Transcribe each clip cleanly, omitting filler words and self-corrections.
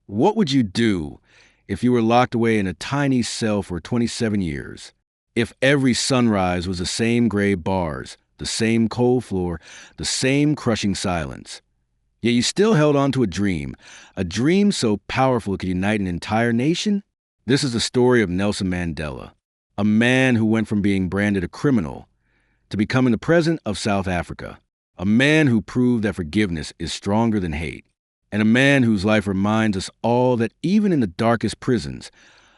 What would you do if you were locked away in a tiny cell for 27 years? If every sunrise was the same gray bars, the same cold floor, the same crushing silence? Yet you still held on to a dream so powerful it could unite an entire nation? This is the story of Nelson Mandela, a man who went from being branded a criminal to becoming the president of South Africa, a man who proved that forgiveness is stronger than hate, and a man whose life reminds us all that even in the darkest prisons,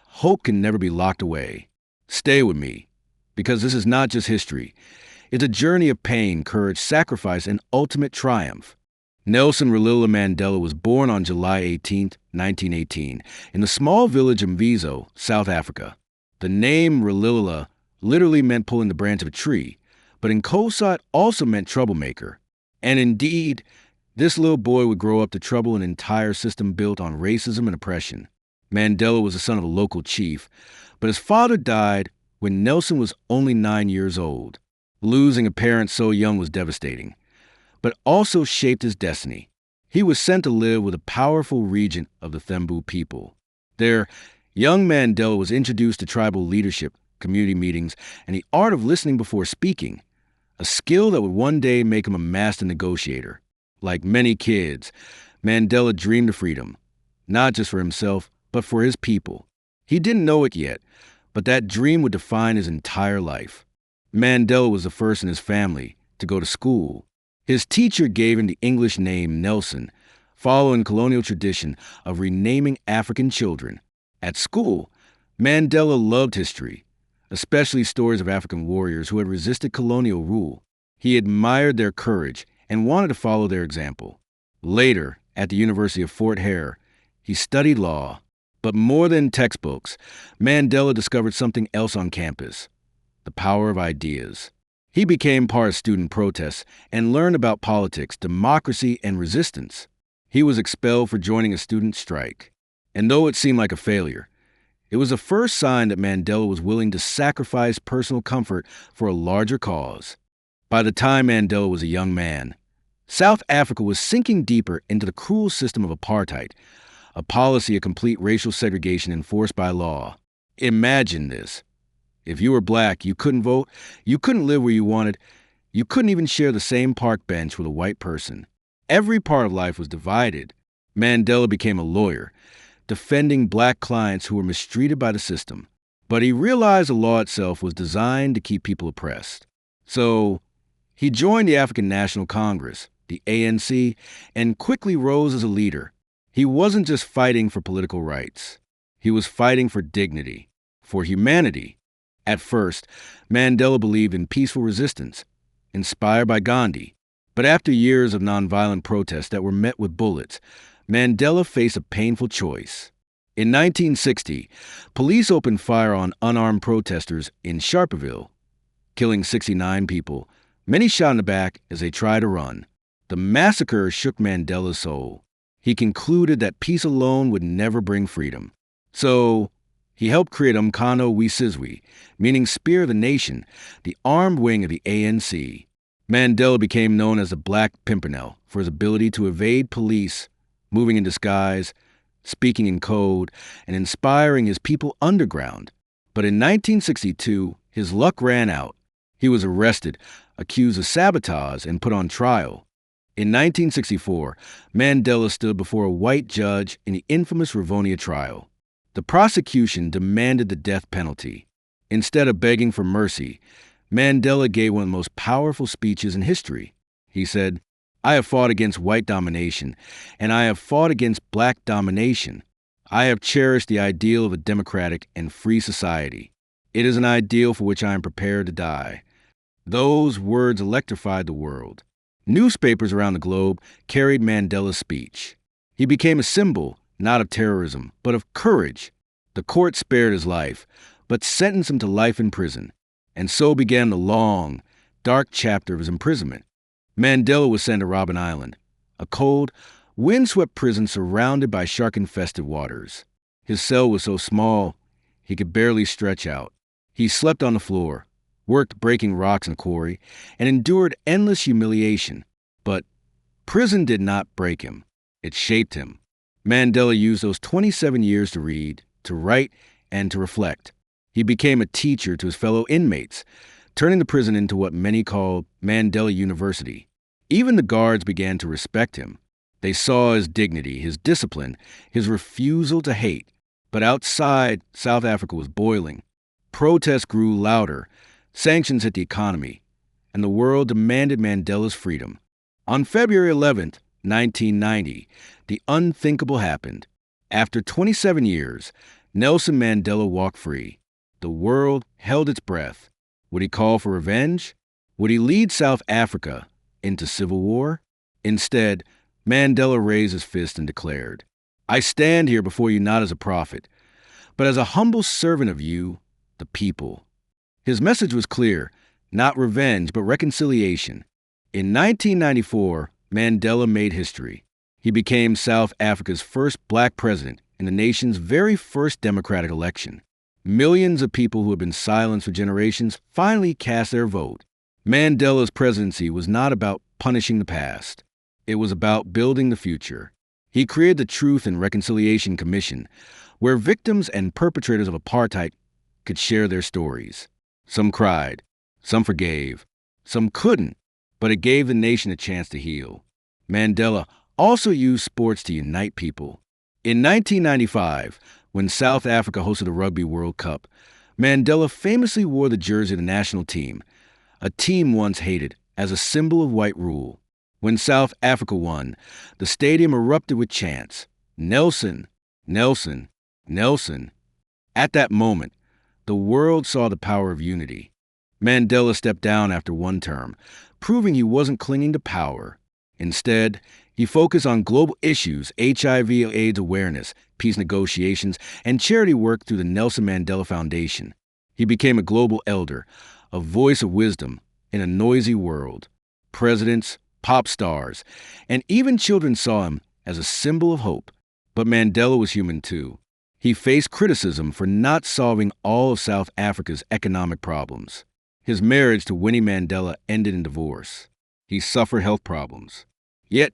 hope can never be locked away. Stay with me, because this is not just history. It's a journey of pain, courage, sacrifice, and ultimate triumph. Nelson Mandela was born on July 18, 1918, in the small village of Mvizo, South Africa. The name Ralila literally meant pulling the branch of a tree, but in Xhosa it also meant troublemaker. And indeed, this little boy would grow up to trouble an entire system built on racism and oppression. Mandela was the son of a local chief, but his father died when Nelson was only 9 years old. Losing a parent so young was devastating, but also shaped his destiny. He was sent to live with a powerful regent of the Thembu people. There, young Mandela was introduced to tribal leadership, community meetings, and the art of listening before speaking, a skill that would one day make him a master negotiator. Like many kids, Mandela dreamed of freedom, not just for himself, but for his people. He didn't know it yet, but that dream would define his entire life. Mandela was the first in his family to go to school. His teacher gave him the English name Nelson, following colonial tradition of renaming African children. At school, Mandela loved history, especially stories of African warriors who had resisted colonial rule. He admired their courage and wanted to follow their example. Later, at the University of Fort Hare, he studied law. But more than textbooks, Mandela discovered something else on campus: the power of ideas. He became part of student protests and learned about politics, democracy, and resistance. He was expelled for joining a student strike. And though it seemed like a failure, it was the first sign that Mandela was willing to sacrifice personal comfort for a larger cause. By the time Mandela was a young man, South Africa was sinking deeper into the cruel system of apartheid, a policy of complete racial segregation enforced by law. Imagine this. If you were black, you couldn't vote, you couldn't live where you wanted, you couldn't even share the same park bench with a white person. Every part of life was divided. Mandela became a lawyer, defending black clients who were mistreated by the system. But he realized the law itself was designed to keep people oppressed. So he joined the African National Congress, the ANC, and quickly rose as a leader. He wasn't just fighting for political rights. He was fighting for dignity, for humanity. At first, Mandela believed in peaceful resistance, inspired by Gandhi. But after years of nonviolent protests that were met with bullets, Mandela faced a painful choice. In 1960, police opened fire on unarmed protesters in Sharpeville, killing 69 people, many shot in the back as they tried to run. The massacre shook Mandela's soul. He concluded that peace alone would never bring freedom. So he helped create Umkhonto we Sizwe, meaning Spear of the Nation, the armed wing of the ANC. Mandela became known as the Black Pimpernel for his ability to evade police, moving in disguise, speaking in code, and inspiring his people underground. But in 1962, his luck ran out. He was arrested, accused of sabotage, and put on trial. In 1964, Mandela stood before a white judge in the infamous Rivonia Trial. The prosecution demanded the death penalty. Instead of begging for mercy, Mandela gave one of the most powerful speeches in history. He said, "I have fought against white domination, and I have fought against black domination. I have cherished the ideal of a democratic and free society. It is an ideal for which I am prepared to die." Those words electrified the world. Newspapers around the globe carried Mandela's speech. He became a symbol, not of terrorism, but of courage. The court spared his life, but sentenced him to life in prison. And so began the long, dark chapter of his imprisonment. Mandela was sent to Robben Island, a cold, windswept prison surrounded by shark-infested waters. His cell was so small, he could barely stretch out. He slept on the floor, worked breaking rocks in a quarry, and endured endless humiliation. But prison did not break him. It shaped him. Mandela used those 27 years to read, to write, and to reflect. He became a teacher to his fellow inmates, turning the prison into what many call Mandela University. Even the guards began to respect him. They saw his dignity, his discipline, his refusal to hate. But outside, South Africa was boiling. Protests grew louder, sanctions hit the economy, and the world demanded Mandela's freedom. On February 11th, 1990, the unthinkable happened. After 27 years, Nelson Mandela walked free. The world held its breath. Would he call for revenge? Would he lead South Africa into civil war? Instead, Mandela raised his fist and declared, "I stand here before you not as a prophet, but as a humble servant of you, the people." His message was clear, not revenge, but reconciliation. In 1994, Mandela made history. He became South Africa's first black president in the nation's very first democratic election. Millions of people who had been silenced for generations finally cast their vote. Mandela's presidency was not about punishing the past. It was about building the future. He created the Truth and Reconciliation Commission, where victims and perpetrators of apartheid could share their stories. Some cried, some forgave, some couldn't, but it gave the nation a chance to heal. Mandela also used sports to unite people. In 1995, when South Africa hosted the Rugby World Cup, Mandela famously wore the jersey of the national team, a team once hated, as a symbol of white rule. When South Africa won, the stadium erupted with chants, "Nelson, Nelson, Nelson." At that moment, the world saw the power of unity. Mandela stepped down after one term, proving he wasn't clinging to power. Instead, he focused on global issues, HIV/AIDS awareness, peace negotiations, and charity work through the Nelson Mandela Foundation. He became a global elder, a voice of wisdom in a noisy world. Presidents, pop stars, and even children saw him as a symbol of hope. But Mandela was human too. He faced criticism for not solving all of South Africa's economic problems. His marriage to Winnie Mandela ended in divorce. He suffered health problems. Yet,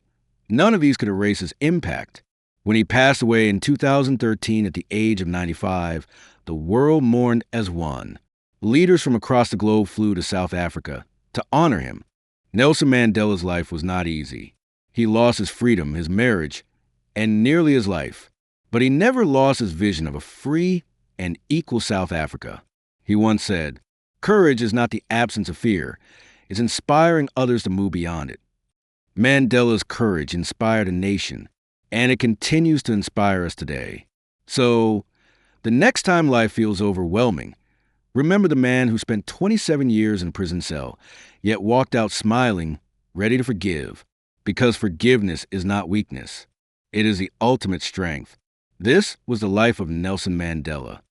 none of these could erase his impact. When he passed away in 2013 at the age of 95, the world mourned as one. Leaders from across the globe flew to South Africa to honor him. Nelson Mandela's life was not easy. He lost his freedom, his marriage, and nearly his life. But he never lost his vision of a free and equal South Africa. He once said, "Courage is not the absence of fear. It's inspiring others to move beyond it." Mandela's courage inspired a nation, and it continues to inspire us today. So, the next time life feels overwhelming, remember the man who spent 27 years in a prison cell, yet walked out smiling, ready to forgive, because forgiveness is not weakness. It is the ultimate strength. This was the life of Nelson Mandela.